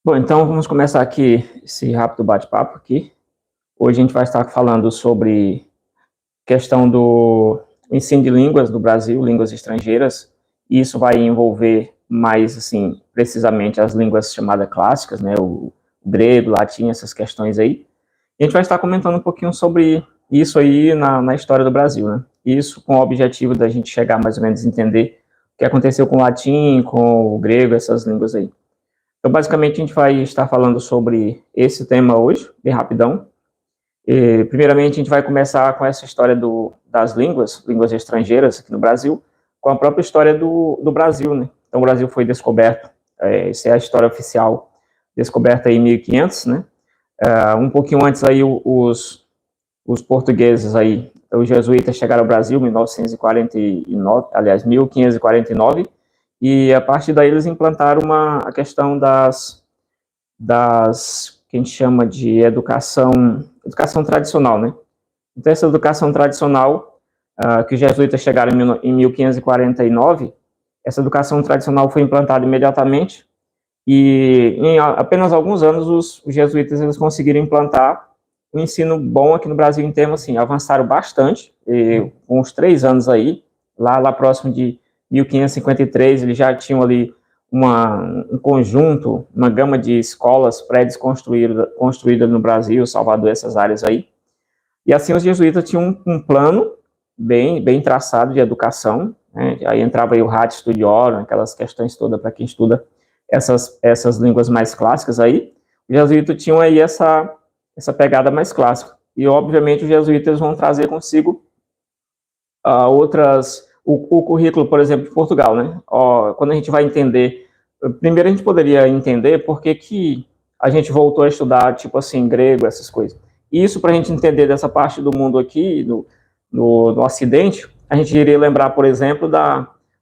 Bom, então vamos começar aqui esse rápido bate-papo aqui. Hoje a gente vai estar falando sobre questão do ensino de línguas do Brasil, línguas estrangeiras. Isso vai envolver mais, assim, precisamente as línguas chamadas clássicas, né, o grego, o latim, essas questões aí. E a gente vai estar comentando um pouquinho sobre isso aí na história do Brasil, né? Isso com o objetivo da gente chegar mais ou menos a entender o que aconteceu com o latim, com o grego, essas línguas aí. Então, basicamente, a gente vai estar falando sobre esse tema hoje, bem rapidão. Primeiramente, a gente vai começar com essa história das línguas estrangeiras aqui no Brasil, com a própria história do Brasil, né? Então, o Brasil foi descoberto, essa é a história oficial, descoberta em 1500, né? Um pouquinho antes aí, os portugueses aí, os jesuítas chegaram ao Brasil em 1949, aliás, 1549, e a partir daí eles implantaram a questão que a gente chama de educação tradicional, né? Então, essa educação tradicional, que os jesuítas chegaram em 1549, essa educação tradicional foi implantada imediatamente, e em apenas alguns anos os jesuítas eles conseguiram implantar um ensino bom aqui no Brasil em termos, assim, avançaram bastante, com uns 3 anos aí, lá próximo de 1553, eles já tinham ali um conjunto, uma gama de escolas, prédios construídas no Brasil, Salvador, essas áreas aí. E assim os jesuítas tinham um plano bem traçado de educação, né? Aí entrava aí o Ratio Studiorum, aquelas questões todas para quem estuda essas línguas mais clássicas aí. Os jesuítas tinham aí essa pegada mais clássica. E, obviamente, os jesuítas vão trazer consigo o currículo, por exemplo, de Portugal, né? Quando a gente vai entender, primeiro a gente poderia entender por que a gente voltou a estudar, tipo assim, grego, essas coisas. E isso, para a gente entender dessa parte do mundo aqui, no Ocidente, a gente iria lembrar, por exemplo,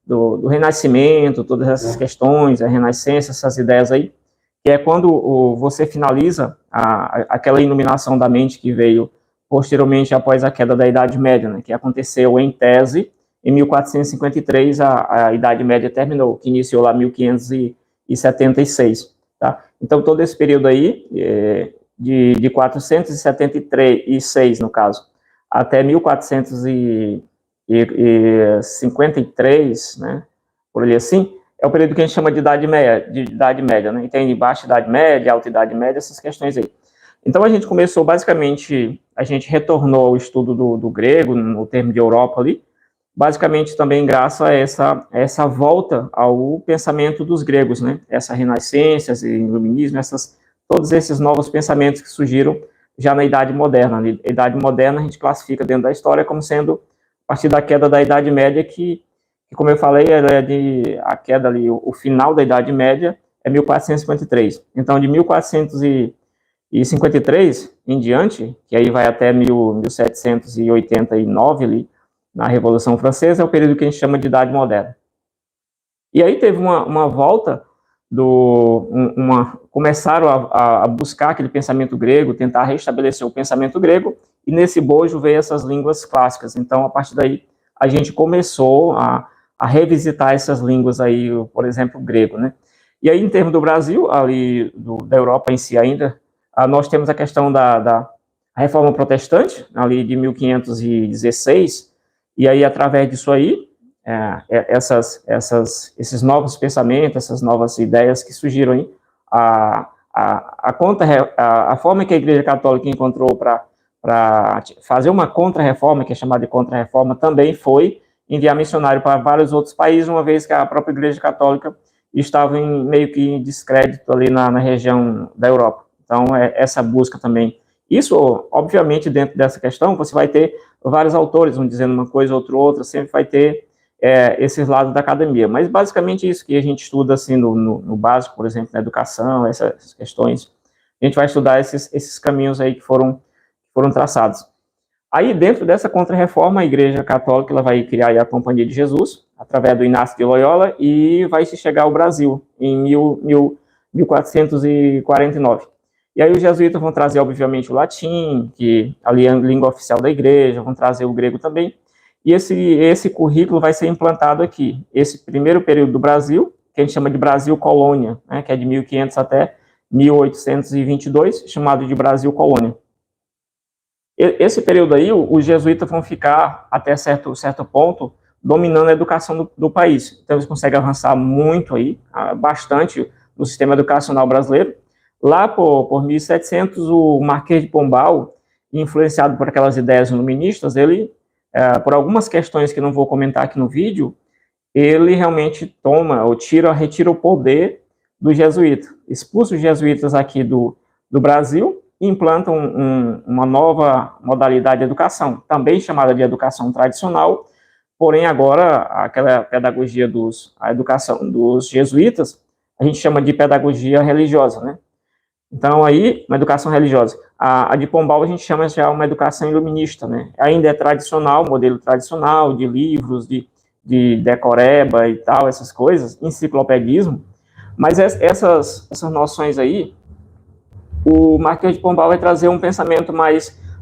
do Renascimento, todas essas questões, a Renascença, essas ideias aí, que é quando você finaliza aquela iluminação da mente que veio posteriormente após a queda da Idade Média, né, que aconteceu em tese em 1453, a Idade Média terminou, que iniciou lá em 1576, tá? Então, todo esse período aí, de 476, no caso, até 1453, né, por ali assim, é o período que a gente chama de Idade Média, né? E tem Baixa Idade Média, Alta Idade Média, essas questões aí. Então, a gente começou, basicamente, a gente retornou ao estudo do grego, no termo de Europa ali, basicamente também graças a essa volta ao pensamento dos gregos, né? Essa renascença, esse iluminismo, todos esses novos pensamentos que surgiram já na Idade Moderna. A Idade Moderna a gente classifica dentro da história como sendo a partir da queda da Idade Média, que como eu falei, a queda ali, o final da Idade Média é 1453. Então, de 1453 em diante, que aí vai até 1789 ali, na Revolução Francesa, é o período que a gente chama de Idade Moderna. E aí teve uma volta começaram a buscar aquele pensamento grego, tentar restabelecer o pensamento grego, e nesse bojo veio essas línguas clássicas. Então, a partir daí, a gente começou a revisitar essas línguas aí, por exemplo, o grego, né? E aí, em termos do Brasil, ali da Europa em si ainda, nós temos a questão da Reforma Protestante, ali de 1516, e aí, através disso aí, esses novos pensamentos, essas novas ideias que surgiram aí, a forma que a Igreja Católica encontrou para fazer uma contra-reforma, que é chamada de contra-reforma, também foi enviar missionário para vários outros países, uma vez que a própria Igreja Católica estava meio que em descrédito ali na região da Europa. Então, essa busca também. Isso, obviamente, dentro dessa questão, você vai ter vários autores, um dizendo uma coisa, outro outra, sempre vai ter esses lados da academia. Mas, basicamente, isso que a gente estuda, assim, no básico, por exemplo, na educação, essas questões, a gente vai estudar esses caminhos aí que foram traçados. Aí, dentro dessa contra-reforma, a Igreja Católica ela vai criar a Companhia de Jesus, através do Inácio de Loyola, e vai se chegar ao Brasil, em 1449. E aí os jesuítas vão trazer, obviamente, o latim, que ali é a língua oficial da igreja, vão trazer o grego também, e esse currículo vai ser implantado aqui. Esse primeiro período do Brasil, que a gente chama de Brasil Colônia, né, que é de 1500 até 1822, chamado de Brasil Colônia. Esse período aí, os jesuítas vão ficar, até certo ponto, dominando a educação do país. Então, eles conseguem avançar muito aí, bastante, no sistema educacional brasileiro. Lá por 1700, o Marquês de Pombal, influenciado por aquelas ideias iluministas, ele, por algumas questões que não vou comentar aqui no vídeo, ele realmente toma, ou retira o poder do jesuíta. Expulsa os jesuítas aqui do Brasil e implanta uma nova modalidade de educação, também chamada de educação tradicional, porém agora aquela pedagogia a educação dos jesuítas, a gente chama de pedagogia religiosa, né? Então aí, uma educação religiosa. A de Pombal a gente chama já uma educação iluminista, né? Ainda é tradicional, modelo tradicional, de livros, de decoreba e tal, essas coisas, enciclopedismo, mas essas noções aí, o Marquês de Pombal vai trazer um pensamento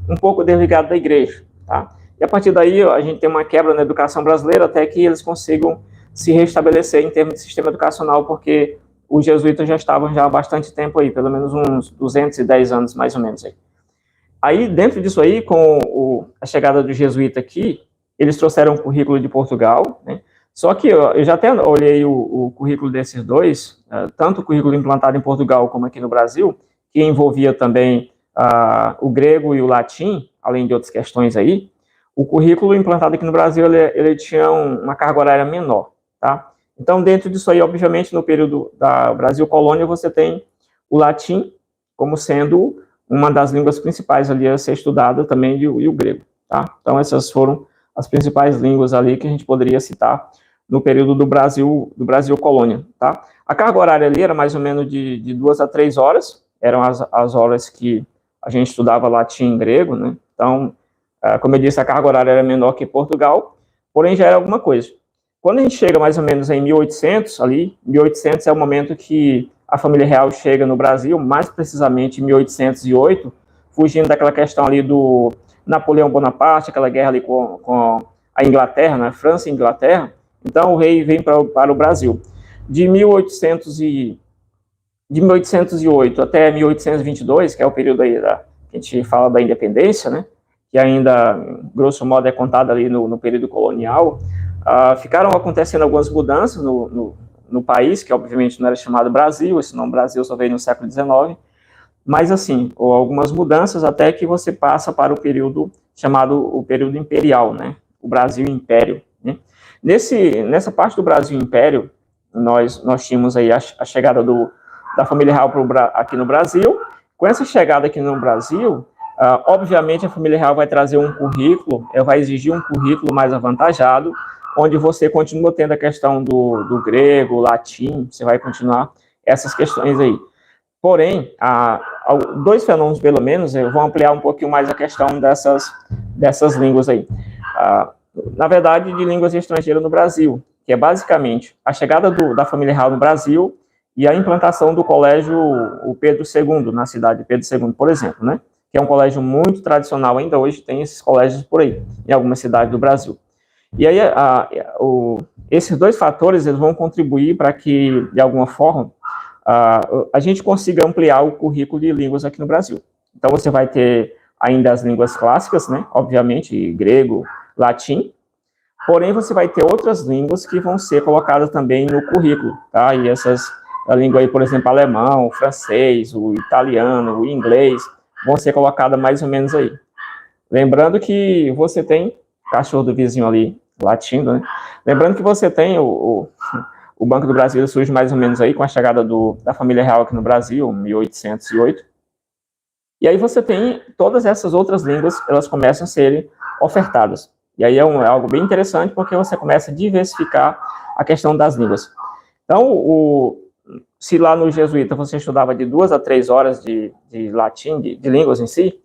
um pouco desligado da igreja, tá? E a partir daí a gente tem uma quebra na educação brasileira até que eles consigam se restabelecer em termos de sistema educacional, porque os jesuítas já estavam já há bastante tempo aí, pelo menos uns 210 anos mais ou menos aí. Aí dentro disso aí, com a chegada do jesuíta aqui, eles trouxeram o currículo de Portugal, né? Só que eu já até olhei o currículo desses dois, tanto o currículo implantado em Portugal como aqui no Brasil, que envolvia também o grego e o latim, além de outras questões aí. O currículo implantado aqui no Brasil, ele tinha uma carga horária menor, tá? Então, dentro disso aí, obviamente, no período da Brasil Colônia, você tem o latim como sendo uma das línguas principais ali a ser estudada também, e o grego, tá? Então, essas foram as principais línguas ali que a gente poderia citar no período do Brasil Colônia, tá? A carga horária ali era mais ou menos de 2 a 3 horas, eram as horas que a gente estudava latim e grego, né? Então, como eu disse, a carga horária era menor que Portugal, porém já era alguma coisa. Quando a gente chega mais ou menos em 1800, 1800 é o momento que a família real chega no Brasil, mais precisamente em 1808, fugindo daquela questão ali do Napoleão Bonaparte, aquela guerra ali com a Inglaterra, né, França e Inglaterra. Então o rei vem para o Brasil. De 1808 até 1822, que é o período aí que a gente fala da independência, né, que ainda, grosso modo, é contado ali no período colonial, ficaram acontecendo algumas mudanças no país, que obviamente não era chamado Brasil, esse nome Brasil só veio no século XIX, mas assim, algumas mudanças até que você passa para o período chamado o período imperial, né, o Brasil Império, né? Nessa parte do Brasil Império, nós tínhamos aí a chegada da família real aqui no Brasil. Com essa chegada aqui no Brasil, obviamente a família real vai trazer um currículo, vai exigir um currículo mais avantajado, onde você continua tendo a questão do grego, latim, você vai continuar essas questões aí. Porém, dois fenômenos, pelo menos, eu vou ampliar um pouquinho mais a questão dessas línguas aí. Na verdade, de línguas estrangeiras no Brasil, que é basicamente a chegada da família real no Brasil e a implantação do colégio o Pedro II, na cidade de Pedro II, por exemplo, né? Que é um colégio muito tradicional, ainda hoje tem esses colégios por aí, em algumas cidades do Brasil. E aí, esses dois fatores, eles vão contribuir para que, de alguma forma, a gente consiga ampliar o currículo de línguas aqui no Brasil. Então, você vai ter ainda as línguas clássicas, né? Obviamente, grego, latim, porém, você vai ter outras línguas que vão ser colocadas também no currículo, tá? E a língua aí, por exemplo, alemão, o francês, o italiano, o inglês, vão ser colocadas mais ou menos aí. Lembrando que você tem cachorro do vizinho ali, latindo, né? Lembrando que você tem o Banco do Brasil surge mais ou menos aí com a chegada da família real aqui no Brasil, 1808. E aí você tem todas essas outras línguas, elas começam a serem ofertadas. E aí é algo bem interessante, porque você começa a diversificar a questão das línguas. Então, se lá no jesuíta você estudava de 2 a 3 horas de latim, de línguas em si,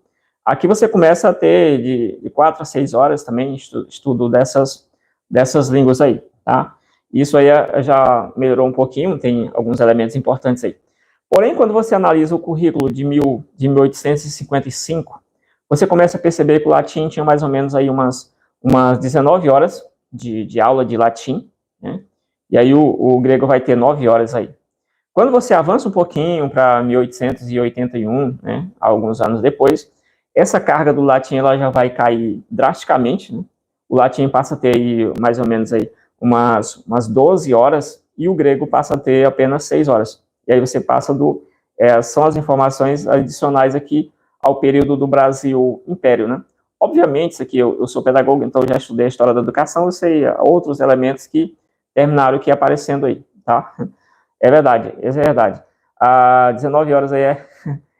aqui você começa a ter de 4 a 6 horas também estudo dessas línguas aí, tá? Isso aí já melhorou um pouquinho, tem alguns elementos importantes aí. Porém, quando você analisa o currículo de 1855, você começa a perceber que o latim tinha mais ou menos aí umas 19 horas de aula de latim, né? E aí o grego vai ter 9 horas aí. Quando você avança um pouquinho para 1881, né, alguns anos depois, essa carga do latim ela já vai cair drasticamente, né? O latim passa a ter aí, mais ou menos aí, umas 12 horas, e o grego passa a ter apenas 6 horas. E aí você passa são as informações adicionais aqui ao período do Brasil Império, né? Obviamente, isso aqui, eu sou pedagogo, então eu já estudei a história da educação, eu sei outros elementos que terminaram aqui aparecendo aí, tá? É verdade, isso é verdade. A 19 horas aí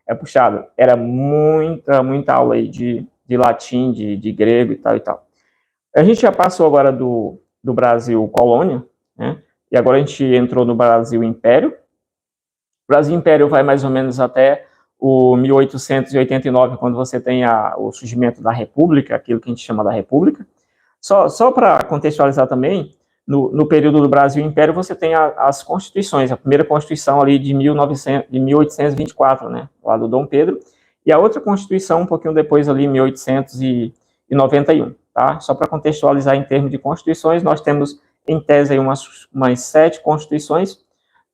é puxado. Era muita aula aí de latim, de grego e tal e tal. A gente já passou agora do Brasil colônia, né? E agora a gente entrou no Brasil Império. O Brasil Império vai mais ou menos até o 1889, quando você tem o surgimento da República, aquilo que a gente chama da República. Só para contextualizar também, no período do Brasil Império, você tem as constituições, a primeira constituição ali de 1824, né, lá do Dom Pedro, e a outra constituição um pouquinho depois ali, 1891, tá? Só para contextualizar em termos de constituições, nós temos em tese aí umas 7 constituições,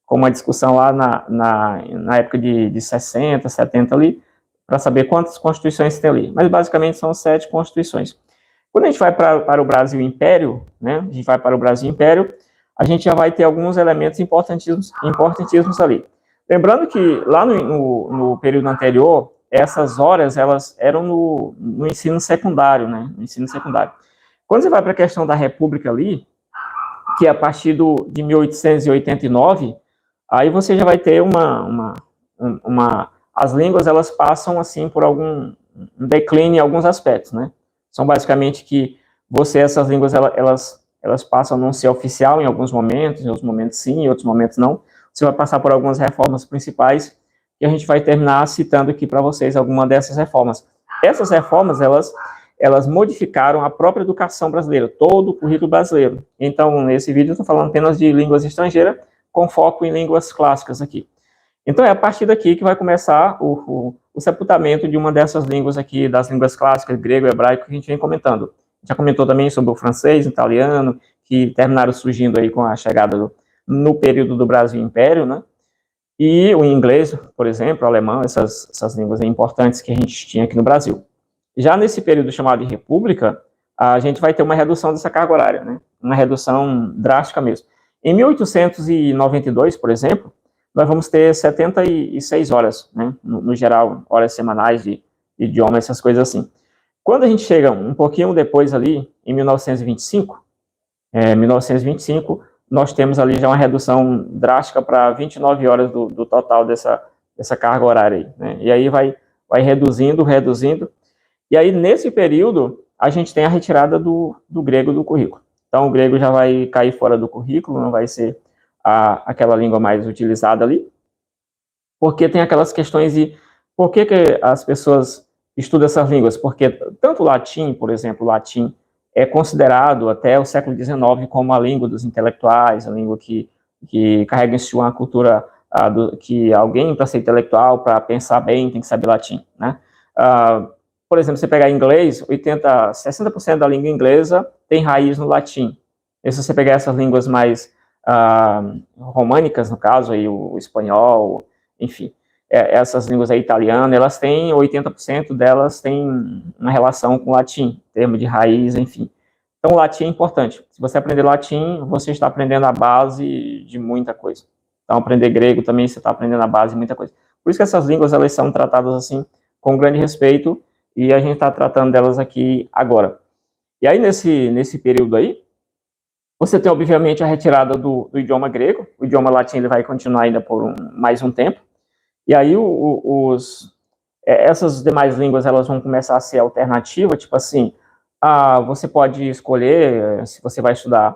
com uma discussão lá na época de 60, 70 ali, para saber quantas constituições tem ali. Mas basicamente são 7 constituições. Quando a gente vai para o Brasil Império, né, a gente vai para o Brasil Império, a gente já vai ter alguns elementos importantíssimos ali. Lembrando que lá no período anterior, essas horas, elas eram no ensino secundário, né, no ensino secundário. Quando você vai para a questão da República ali, que é a partir de 1889, aí você já vai ter as línguas, elas passam, assim, por um declínio em alguns aspectos, né? São basicamente que essas línguas, elas passam a não ser oficial em alguns momentos, em outros momentos sim, em outros momentos não. Você vai passar por algumas reformas principais, e a gente vai terminar citando aqui para vocês alguma dessas reformas. Essas reformas, elas modificaram a própria educação brasileira, todo o currículo brasileiro. Então, nesse vídeo, eu estou falando apenas de línguas estrangeiras, com foco em línguas clássicas aqui. Então, é a partir daqui que vai começar o sepultamento de uma dessas línguas aqui, das línguas clássicas, grego, hebraico, que a gente vem comentando. Já comentou também sobre o francês, o italiano, que terminaram surgindo aí com a chegada no período do Brasil Império, né? E o inglês, por exemplo, o alemão, essas línguas importantes que a gente tinha aqui no Brasil. Já nesse período chamado de República, a gente vai ter uma redução dessa carga horária, né? Uma redução drástica mesmo. Em 1892, por exemplo, nós vamos ter 76 horas, né? No geral, horas semanais de idioma, essas coisas assim. Quando a gente chega um pouquinho depois ali, em 1925, nós temos ali já uma redução drástica para 29 horas do total dessa carga horária aí, né? E aí vai reduzindo, e aí nesse período a gente tem a retirada do grego do currículo. Então o grego já vai cair fora do currículo, não vai ser aquela língua mais utilizada ali, porque tem aquelas questões de por que as pessoas estudam essas línguas, porque tanto o latim, por exemplo, o latim é considerado até o século XIX como a língua dos intelectuais, a língua que carrega em si uma cultura que alguém, para ser intelectual, para pensar bem, tem que saber latim, né? Por exemplo, você pegar inglês, 60% da língua inglesa tem raiz no latim. E se você pegar essas línguas mais românicas, no caso, aí, o espanhol, enfim, essas línguas aí italianas, elas têm 80% delas têm uma relação com o latim, termo de raiz, enfim. Então, o latim é importante. Se você aprender latim, você está aprendendo a base de muita coisa. Então, aprender grego também, você está aprendendo a base de muita coisa. Por isso que essas línguas, elas são tratadas assim, com grande respeito, e a gente está tratando delas aqui agora. E aí, nesse período aí, você tem, obviamente, a retirada do idioma grego. O idioma latim ele vai continuar ainda por mais um tempo. E aí, essas demais línguas elas vão começar a ser alternativa, tipo assim, você pode escolher se você vai estudar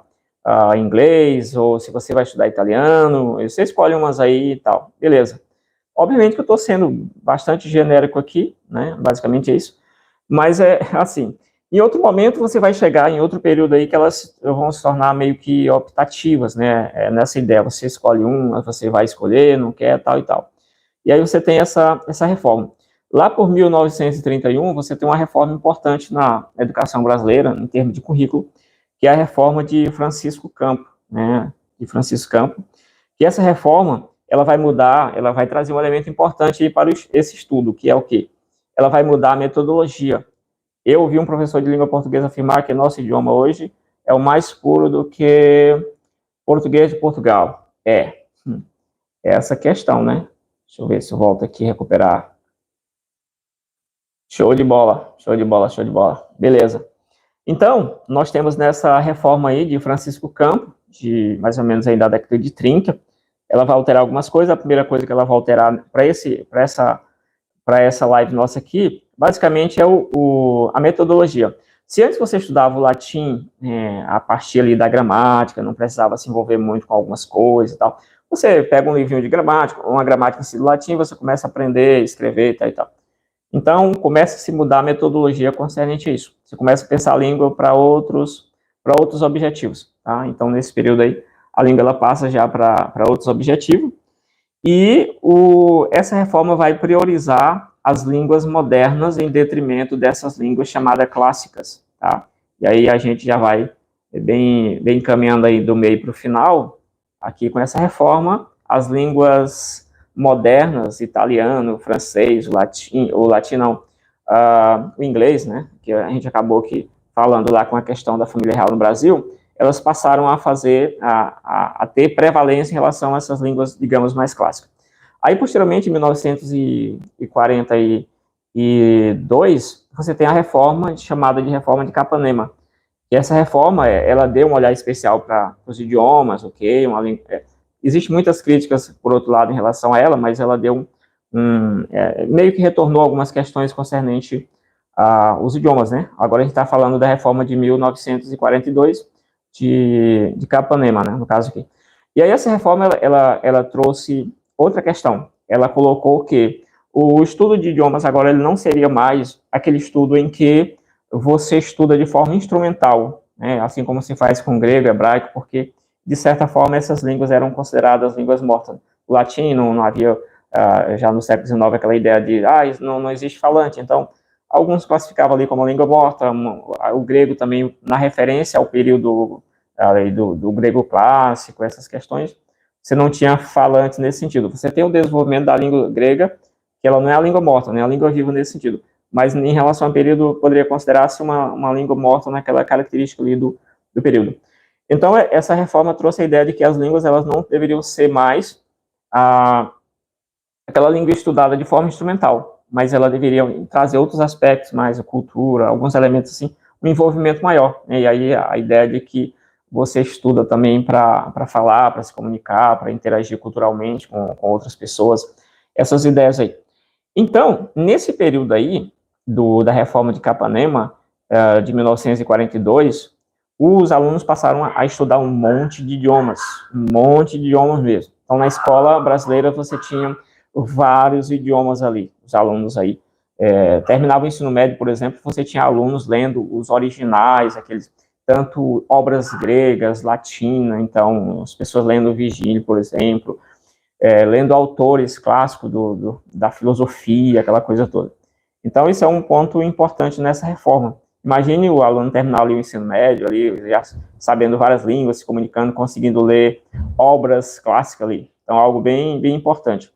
inglês ou se você vai estudar italiano, você escolhe umas aí e tal, beleza. Obviamente que eu estou sendo bastante genérico aqui, né, basicamente é isso, mas é assim, em outro momento você vai chegar em outro período aí que elas vão se tornar meio que optativas, né, nessa ideia, você escolhe você vai escolher, não quer, tal e tal. E aí você tem essa reforma. Lá por 1931, você tem uma reforma importante na educação brasileira, em termos de currículo, que é a reforma de Francisco Campo, né, que essa reforma, ela vai mudar, ela vai trazer um elemento importante aí para esse estudo, que é o quê? Ela vai mudar a metodologia. Eu ouvi um professor de língua portuguesa afirmar que nosso idioma hoje é o mais puro do que português de Portugal. É essa questão, né? Deixa eu ver se eu volto aqui recuperar. Show de bola, show de bola, show de bola. Beleza. Então, nós temos nessa reforma aí de Francisco Campo, de mais ou menos aí da década de 30, ela vai alterar algumas coisas. A primeira coisa que ela vai alterar para essa live nossa aqui, basicamente é a metodologia. Se antes você estudava o latim, a partir ali da gramática, não precisava se envolver muito com algumas coisas e tal, você pega um livrinho de gramática, uma gramática do latim, você começa a aprender, escrever e tal e tal. Então, começa a se mudar a metodologia concernente a isso. Você começa a pensar a língua para outros objetivos, tá? Então, nesse período aí, a língua ela passa já para outros objetivos. E essa reforma vai priorizar as línguas modernas em detrimento dessas línguas chamadas clássicas, tá? E aí a gente já vai bem caminhando aí do meio para o final, aqui com essa reforma, as línguas modernas, italiano, francês, o latim não, o inglês, né, que a gente acabou aqui falando lá com a questão da família real no Brasil, elas passaram a ter prevalência em relação a essas línguas, digamos, mais clássicas. Aí, posteriormente, em 1942, você tem a reforma chamada de Reforma de Capanema. E essa reforma, ela deu um olhar especial para os idiomas, ok? Existem muitas críticas, por outro lado, em relação a ela, mas ela deu meio que retornou algumas questões concernentes aos idiomas, né? Agora a gente está falando da reforma de 1942, de Capanema, né, no caso aqui. E aí essa reforma, ela trouxe outra questão. Ela colocou que o estudo de idiomas agora ele não seria mais aquele estudo em que você estuda de forma instrumental, né, assim como se faz com grego, hebraico, porque, de certa forma, essas línguas eram consideradas línguas mortas. O latim não havia, já no século XIX, aquela ideia de, não existe falante, então, alguns classificavam ali como língua morta, o grego também, na referência ao período do grego clássico, essas questões, você não tinha falantes nesse sentido. Você tem o desenvolvimento da língua grega, que ela não é a língua morta, não é a língua viva nesse sentido, mas em relação ao período, poderia considerar-se uma língua morta naquela característica ali do período. Então, essa reforma trouxe a ideia de que as línguas elas não deveriam ser mais aquela língua estudada de forma instrumental, mas ela deveria trazer outros aspectos mais, a cultura, alguns elementos assim, um envolvimento maior, né? E aí a ideia de que você estuda também para falar, para se comunicar, para interagir culturalmente com outras pessoas, essas ideias aí. Então, nesse período aí, da reforma de Capanema, de 1942, os alunos passaram a estudar um monte de idiomas mesmo. Então, na escola brasileira, você tinha vários idiomas ali, os alunos aí. Terminava o ensino médio, por exemplo, você tinha alunos lendo os originais, tanto obras gregas, latina, então, as pessoas lendo Virgílio, por exemplo, lendo autores clássicos da filosofia, aquela coisa toda. Então, isso é um ponto importante nessa reforma. Imagine o aluno terminar ali o ensino médio, ali, já sabendo várias línguas, se comunicando, conseguindo ler obras clássicas ali. Então, algo bem importante.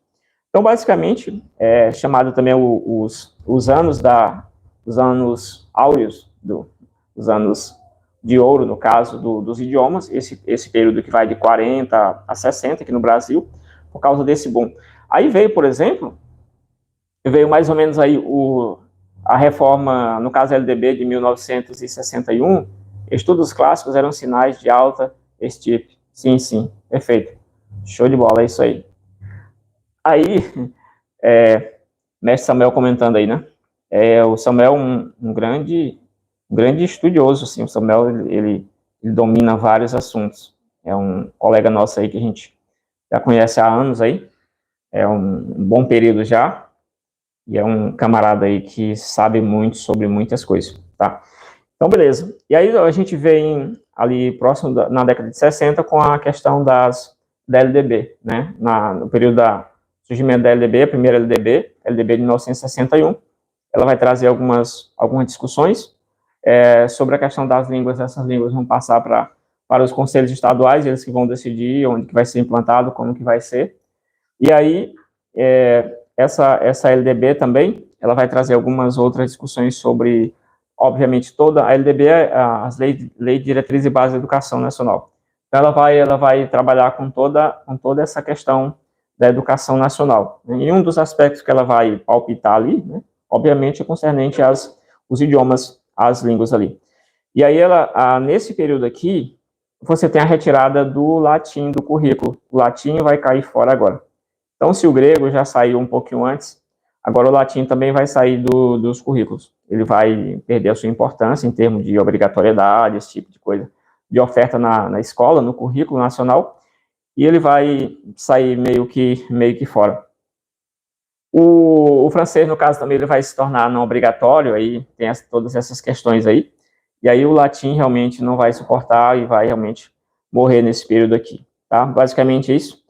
Então, basicamente, é chamado também os anos áureos, os anos de ouro, no caso, dos idiomas, esse período que vai de 40 a 60 aqui no Brasil, por causa desse boom. Aí veio, por exemplo, mais ou menos aí a reforma, no caso LDB, de 1961, estudos clássicos eram sinais de alta estirpe. Sim, perfeito. Show de bola, é isso aí. Aí, mestre Samuel comentando aí, né? O Samuel é um grande estudioso, assim. O Samuel, ele domina vários assuntos. É um colega nosso aí que a gente já conhece há anos aí. É um bom período já. E é um camarada aí que sabe muito sobre muitas coisas, tá? Então, beleza. E aí a gente vem ali próximo na década de 60 com a questão da LDB, né? No período surgimento da LDB, a primeira LDB de 1961, ela vai trazer algumas discussões sobre a questão das línguas. Essas línguas vão passar para os conselhos estaduais, eles que vão decidir onde que vai ser implantado, como que vai ser. E aí, essa LDB também, ela vai trazer algumas outras discussões sobre, obviamente, toda a LDB é as Lei de Diretriz e Base da Educação Nacional. Então, ela vai trabalhar com toda essa questão da educação nacional. E um dos aspectos que ela vai palpitar ali, né, obviamente, é concernente os idiomas, as línguas ali. E aí, nesse período aqui, você tem a retirada do latim do currículo. O latim vai cair fora agora. Então, se o grego já saiu um pouquinho antes, agora o latim também vai sair dos currículos. Ele vai perder a sua importância em termos de obrigatoriedade, esse tipo de coisa, de oferta na escola, no currículo nacional, e ele vai sair meio que fora. O francês, no caso, também ele vai se tornar não obrigatório, aí tem todas essas questões aí, e aí o latim realmente não vai suportar e vai realmente morrer nesse período aqui, tá? Basicamente é isso.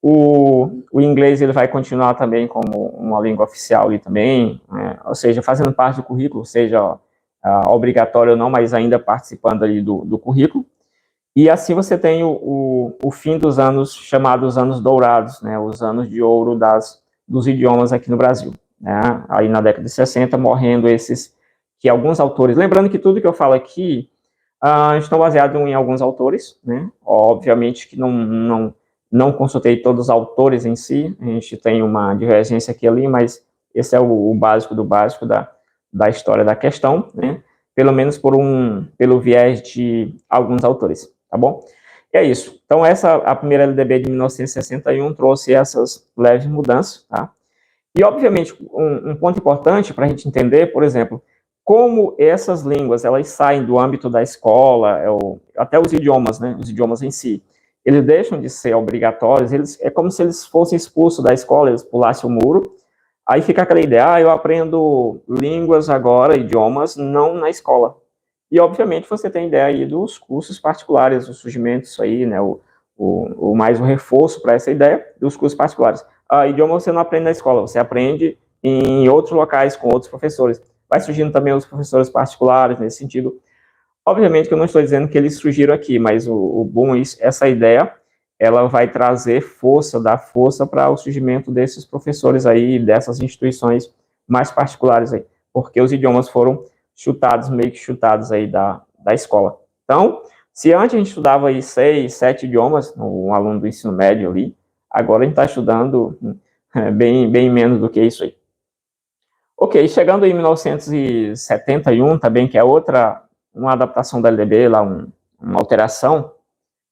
O inglês ele vai continuar também como uma língua oficial ali também, né? Ou seja, fazendo parte do currículo, seja obrigatório ou não, mas ainda participando ali do currículo. E assim você tem o fim dos anos chamados anos dourados, né? Os anos de ouro dos idiomas aqui no Brasil, né? Aí na década de 60, morrendo esses que alguns autores, lembrando que tudo que eu falo aqui estão baseados em alguns autores, né? Obviamente que não consultei todos os autores em si, a gente tem uma divergência aqui e ali, mas esse é o básico do básico da história da questão, né? Pelo menos pelo viés de alguns autores, tá bom? E é isso. Então, a primeira LDB de 1961 trouxe essas leves mudanças, tá? E, obviamente, um ponto importante para a gente entender, por exemplo, como essas línguas, elas saem do âmbito da escola, até os idiomas, né? Os idiomas em si, eles deixam de ser obrigatórios, é como se eles fossem expulsos da escola, eles pulassem o muro, aí fica aquela ideia, eu aprendo línguas agora, idiomas, não na escola. E, obviamente, você tem ideia aí dos cursos particulares, o surgimento disso aí, né, mais um reforço para essa ideia dos cursos particulares. Idioma você não aprende na escola, você aprende em outros locais, com outros professores. Vai surgindo também os professores particulares nesse sentido. Obviamente que eu não estou dizendo que eles surgiram aqui, mas o bom é essa ideia, ela vai trazer dar força para o surgimento desses professores aí, dessas instituições mais particulares aí, porque os idiomas foram meio que chutados aí da escola. Então, se antes a gente estudava aí 6, 7 idiomas, um aluno do ensino médio ali, agora a gente está estudando bem menos do que isso aí. Ok, chegando em 1971 também, que é uma adaptação da LDB, uma alteração,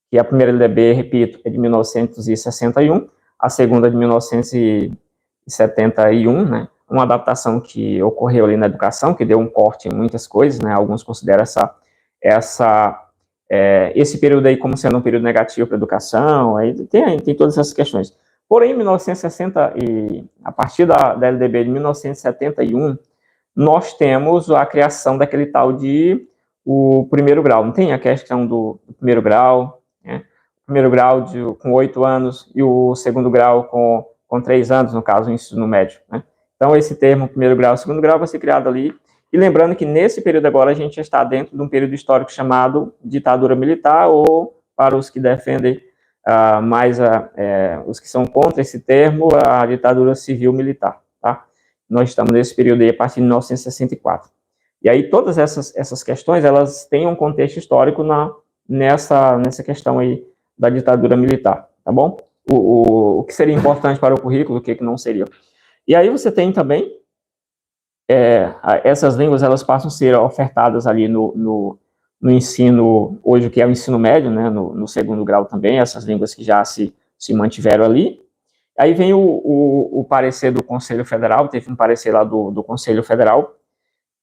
que a primeira LDB, repito, é de 1961, a segunda de 1971, né? Uma adaptação que ocorreu ali na educação, que deu um corte em muitas coisas, né? Alguns consideram esse período aí como sendo um período negativo para a educação, aí tem todas essas questões. Porém, em 1960, a partir da LDB de 1971, nós temos a criação daquele tal de o primeiro grau. Não tem a questão do primeiro grau, né? O primeiro grau com 8 anos e o segundo grau com 3 anos, no caso, o ensino médio, né? Então, esse termo, primeiro grau e segundo grau, vai ser criado ali. E lembrando que nesse período agora a gente está dentro de um período histórico chamado ditadura militar, ou, para os que defendem os que são contra esse termo, a ditadura civil-militar, tá? Nós estamos nesse período aí a partir de 1964. E aí todas essas questões, elas têm um contexto histórico nessa questão aí da ditadura militar, tá bom? O que seria importante para o currículo, o que não seria. E aí você tem também, essas línguas, elas passam a ser ofertadas ali no ensino, hoje que é o ensino médio, né, no segundo grau também, essas línguas que já se mantiveram ali. Aí vem o parecer do Conselho Federal, teve um parecer lá do Conselho Federal,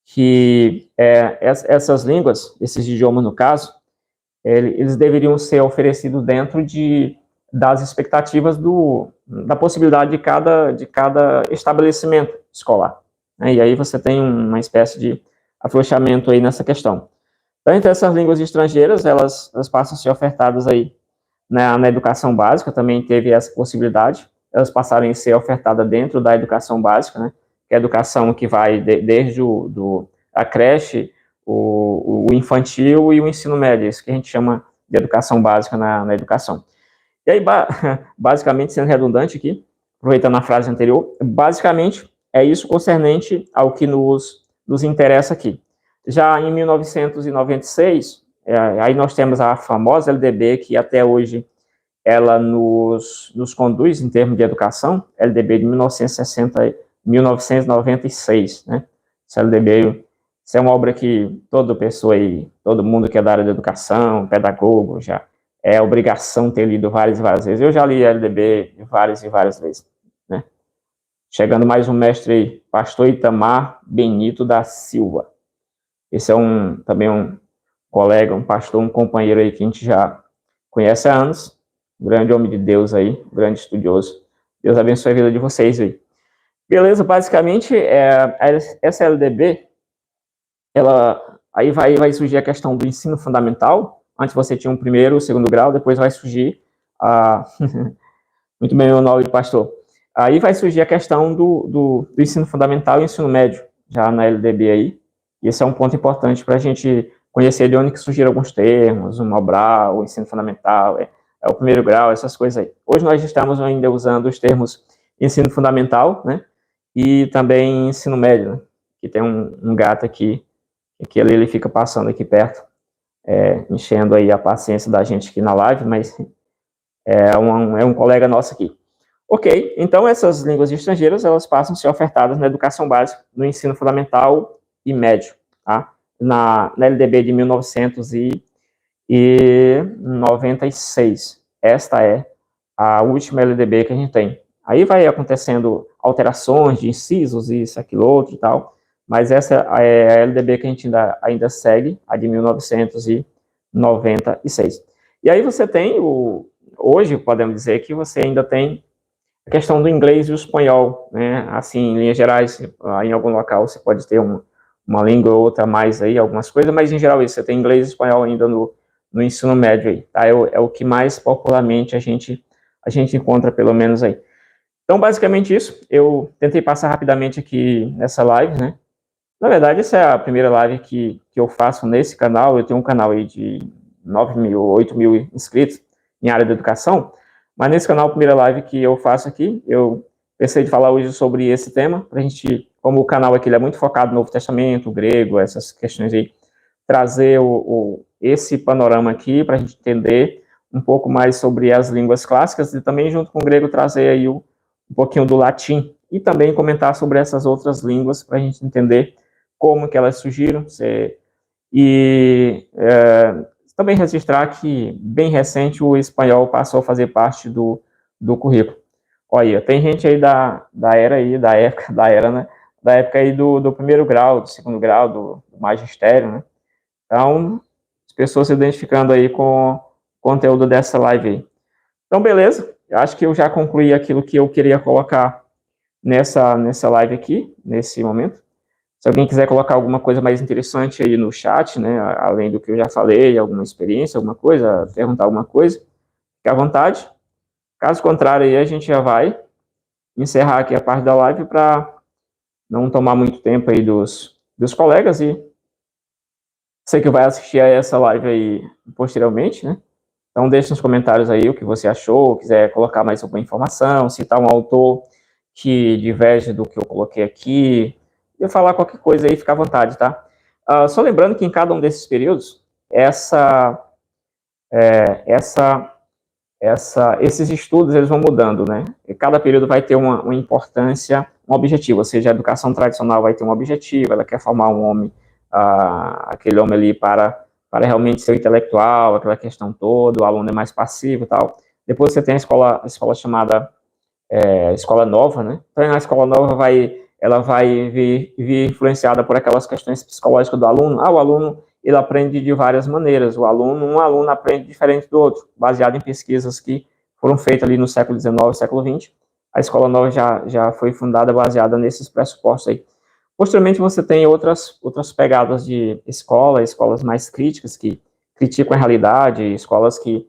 que essas línguas, esses idiomas no caso, eles deveriam ser oferecidos dentro das expectativas da possibilidade de cada estabelecimento escolar, né? E aí você tem uma espécie de afrouxamento aí nessa questão. Então, entre essas línguas estrangeiras, elas passam a ser ofertadas aí na educação básica, também teve essa possibilidade, elas passaram a ser ofertadas dentro da educação básica, né? Que é a educação que vai desde a creche, o infantil e o ensino médio, isso que a gente chama de educação básica na educação. E aí, basicamente, sendo redundante aqui, aproveitando a frase anterior, basicamente é isso concernente ao que nos interessa aqui. Já em 1996, aí nós temos a famosa LDB, que até hoje ela nos conduz em termos de educação, LDB de 1996, né? Essa LDB, isso é uma obra que toda pessoa aí, todo mundo que é da área da educação, pedagogo, já é obrigação ter lido várias e várias vezes. Eu já li a LDB várias e várias vezes, né? Chegando mais um mestre aí, pastor Itamar Benito da Silva. Esse é também um colega, um pastor, um companheiro aí que a gente já conhece há anos, grande homem de Deus aí, grande estudioso. Deus abençoe a vida de vocês aí. Beleza, basicamente, essa LDB, aí vai surgir a questão do ensino fundamental. Antes você tinha um primeiro, segundo grau, depois vai surgir muito bem o nome do pastor. Aí vai surgir a questão do ensino fundamental e ensino médio, já na LDB aí. Esse é um ponto importante para a gente conhecer de onde que surgiram alguns termos, o Mobral, o ensino fundamental, o primeiro grau, essas coisas aí. Hoje nós estamos ainda usando os termos ensino fundamental, né, e também ensino médio, né, que tem um gato aqui, que ele fica passando aqui perto, enchendo aí a paciência da gente aqui na live, mas é um colega nosso aqui. Ok, então essas línguas estrangeiras, elas passam a ser ofertadas na educação básica, no ensino fundamental e médio, tá? Na LDB de 1996. Esta é a última LDB que a gente tem. Aí vai acontecendo alterações de incisos, isso, aquilo, outro e tal, mas essa é a LDB que a gente ainda segue, a de 1996. E aí você tem, hoje podemos dizer que você ainda tem a questão do inglês e o espanhol, né? Assim, em linhas gerais, em algum local você pode ter uma língua ou outra a mais aí, algumas coisas, mas em geral isso, você tem inglês e espanhol ainda no ensino médio aí, tá? É o que mais popularmente a gente encontra, pelo menos aí. Então, basicamente isso, eu tentei passar rapidamente aqui nessa live, né? Na verdade, essa é a primeira live que eu faço nesse canal. Eu tenho um canal aí de 9 mil, 8 mil inscritos em área de educação, mas nesse canal, a primeira live que eu faço aqui, eu pensei de falar hoje sobre esse tema, para a gente, como o canal aqui ele é muito focado no Novo Testamento, grego, essas questões aí, trazer esse panorama aqui, para a gente entender um pouco mais sobre as línguas clássicas, e também, junto com o grego, trazer aí um pouquinho do latim, e também comentar sobre essas outras línguas, para a gente entender como que elas surgiram, também registrar que, bem recente, o espanhol passou a fazer parte do currículo. Olha, tem gente aí da época, né? Da época aí do primeiro grau, do segundo grau, do magistério, né? Então, as pessoas se identificando aí com o conteúdo dessa live aí. Então, beleza. Eu acho que eu já concluí aquilo que eu queria colocar nessa live aqui, nesse momento. Se alguém quiser colocar alguma coisa mais interessante aí no chat, né, além do que eu já falei, alguma experiência, alguma coisa, perguntar alguma coisa, fique à vontade. Caso contrário, aí a gente já vai encerrar aqui a parte da live para não tomar muito tempo aí dos colegas, e você que vai assistir a essa live aí posteriormente, né? Então deixe nos comentários aí o que você achou, quiser colocar mais alguma informação, citar um autor que diverge do que eu coloquei aqui, e falar qualquer coisa aí, fica à vontade, tá? Só lembrando que em cada um desses períodos, esses estudos eles vão mudando, né? E cada período vai ter uma importância, um objetivo, ou seja, a educação tradicional vai ter um objetivo, ela quer formar um homem, aquele homem ali para realmente ser intelectual, aquela questão toda, o aluno é mais passivo e tal. Depois você tem a escola chamada escola nova, né? Então, a escola nova ela vai vir influenciada por aquelas questões psicológicas do aluno. O aluno, ele aprende de várias maneiras. Um aluno aprende diferente do outro, baseado em pesquisas que foram feitas ali no século XIX, século XX. A escola nova já foi fundada baseada nesses pressupostos aí. Posteriormente, você tem outras pegadas de escolas mais críticas, que criticam a realidade, escolas que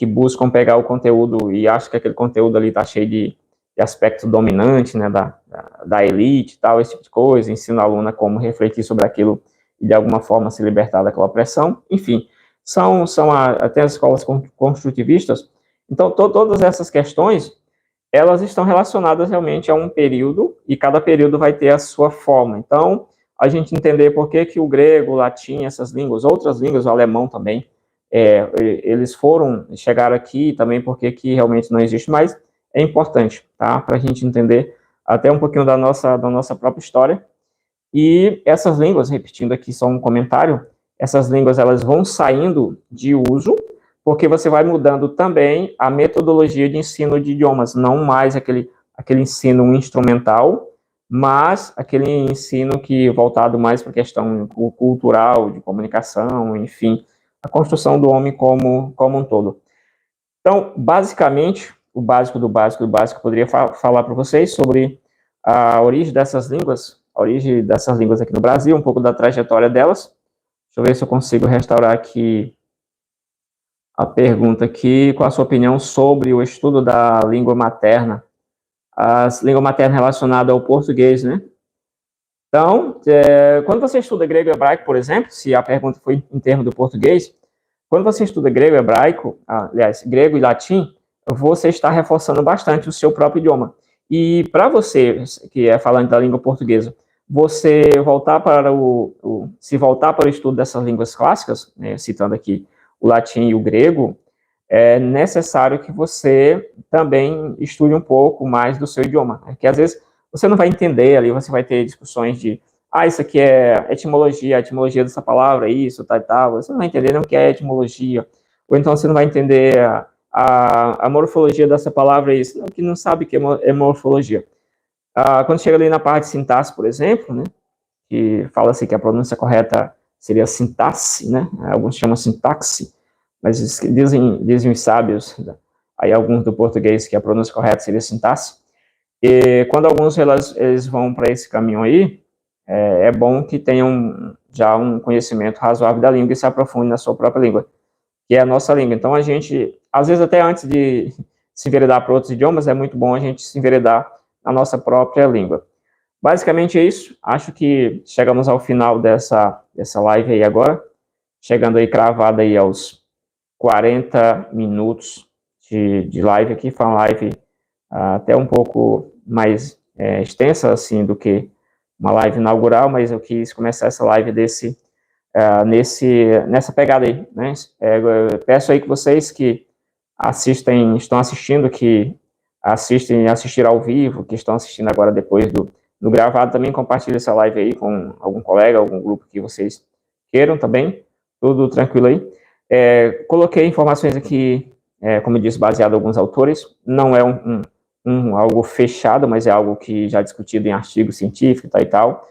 buscam pegar o conteúdo e acham que aquele conteúdo ali está cheio de aspecto dominante, né, da elite e tal, esse tipo de coisa, ensina o aluno a como refletir sobre aquilo e de alguma forma se libertar daquela opressão. Enfim, são até as escolas construtivistas. Então, todas essas questões, elas estão relacionadas realmente a um período, e cada período vai ter a sua forma. Então, a gente entender por que que o grego, o latim, essas línguas, outras línguas, o alemão também, eles chegaram aqui, também porque que realmente não existe mais, é importante, tá? Para a gente entender até um pouquinho da nossa própria história. E essas línguas, repetindo aqui só um comentário, essas línguas elas vão saindo de uso, porque você vai mudando também a metodologia de ensino de idiomas, não mais aquele ensino instrumental, mas aquele ensino que voltado mais para a questão cultural, de comunicação, enfim, a construção do homem como um todo. Então, basicamente, o básico do básico do básico, eu poderia falar para vocês sobre a origem dessas línguas aqui no Brasil, um pouco da trajetória delas. Deixa eu ver se eu consigo restaurar aqui a pergunta aqui. Qual a sua opinião sobre o estudo da língua materna? A língua materna relacionada ao português, né? Então, quando você estuda grego e hebraico, por exemplo, se a pergunta foi em termos do português, quando você estuda grego e hebraico, aliás, grego e latim, você está reforçando bastante o seu próprio idioma. E para você, que é falante da língua portuguesa, você se voltar para o estudo dessas línguas clássicas, né, citando aqui o latim e o grego, é necessário que você também estude um pouco mais do seu idioma, né? Que às vezes você não vai entender ali, você vai ter discussões de isso aqui é etimologia, a etimologia dessa palavra, isso, tal e tal, você não vai entender o que é etimologia, ou então você não vai entender a morfologia dessa palavra, isso, que não sabe o que é morfologia. Quando chega ali na parte de sintaxe, por exemplo, né, que fala assim que a pronúncia correta seria sintaxe, né, alguns chamam sintaxe, mas dizem os sábios, aí alguns do português, que a pronúncia correta seria sintaxe, e quando alguns eles vão para esse caminho aí, é bom que tenham já um conhecimento razoável da língua e se aprofunde na sua própria língua, que é a nossa língua. Então, a gente, às vezes, até antes de se enveredar para outros idiomas, é muito bom a gente se enveredar na nossa própria língua. Basicamente é isso. Acho que chegamos ao final dessa live aí agora, chegando aí cravada aí aos 40 minutos de live aqui. Foi uma live até um pouco mais extensa, assim, do que uma live inaugural, mas eu quis começar essa live nessa pegada aí, né? Eu peço aí que vocês que estão assistindo, que assistiram ao vivo, que estão assistindo agora depois do gravado, também compartilhem essa live aí com algum colega, algum grupo que vocês queiram também, tudo tranquilo aí. Coloquei informações aqui, como eu disse, baseado em alguns autores, não é algo fechado, mas é algo que já é discutido em artigo científico e tal.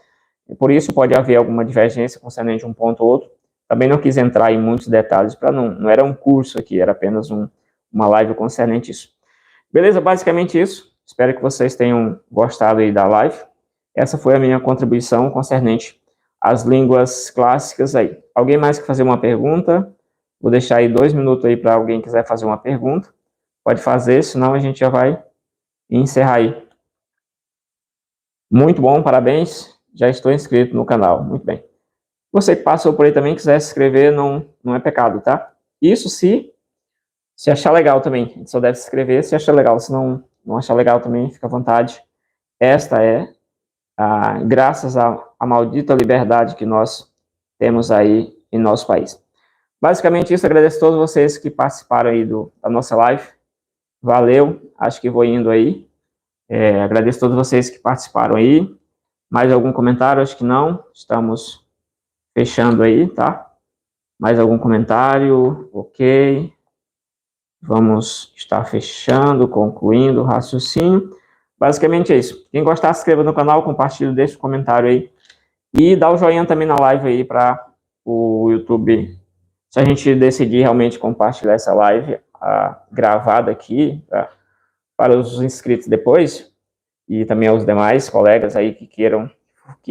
Por isso pode haver alguma divergência concernente um ponto ou outro. Também não quis entrar em muitos detalhes, para não era um curso aqui, era apenas uma live concernente isso. Beleza? Basicamente isso. Espero que vocês tenham gostado aí da live. Essa foi a minha contribuição concernente às línguas clássicas aí. Alguém mais quer fazer uma pergunta? Vou deixar aí 2 minutos aí para alguém quiser fazer uma pergunta. Pode fazer, senão a gente já vai encerrar aí. Muito bom, parabéns. Já estou inscrito no canal. Muito bem. Você que passou por aí também, quiser se inscrever, não é pecado, tá? Isso se achar legal também. A gente só deve se inscrever se achar legal. Se não achar legal também, fica à vontade. Esta é, graças à maldita liberdade que nós temos aí em nosso país. Basicamente isso, agradeço a todos vocês que participaram aí da nossa live. Valeu, acho que vou indo aí. Agradeço a todos vocês que participaram aí. Mais algum comentário? Acho que não. Estamos fechando aí, tá? Mais algum comentário? Ok. Vamos estar fechando, concluindo o raciocínio. Basicamente é isso. Quem gostar, se inscreva no canal, compartilhe, deixa um comentário aí. E dá o joinha também na live aí para o YouTube. Se a gente decidir realmente compartilhar essa live gravada aqui, para os inscritos depois, e também aos demais colegas aí que queiram, que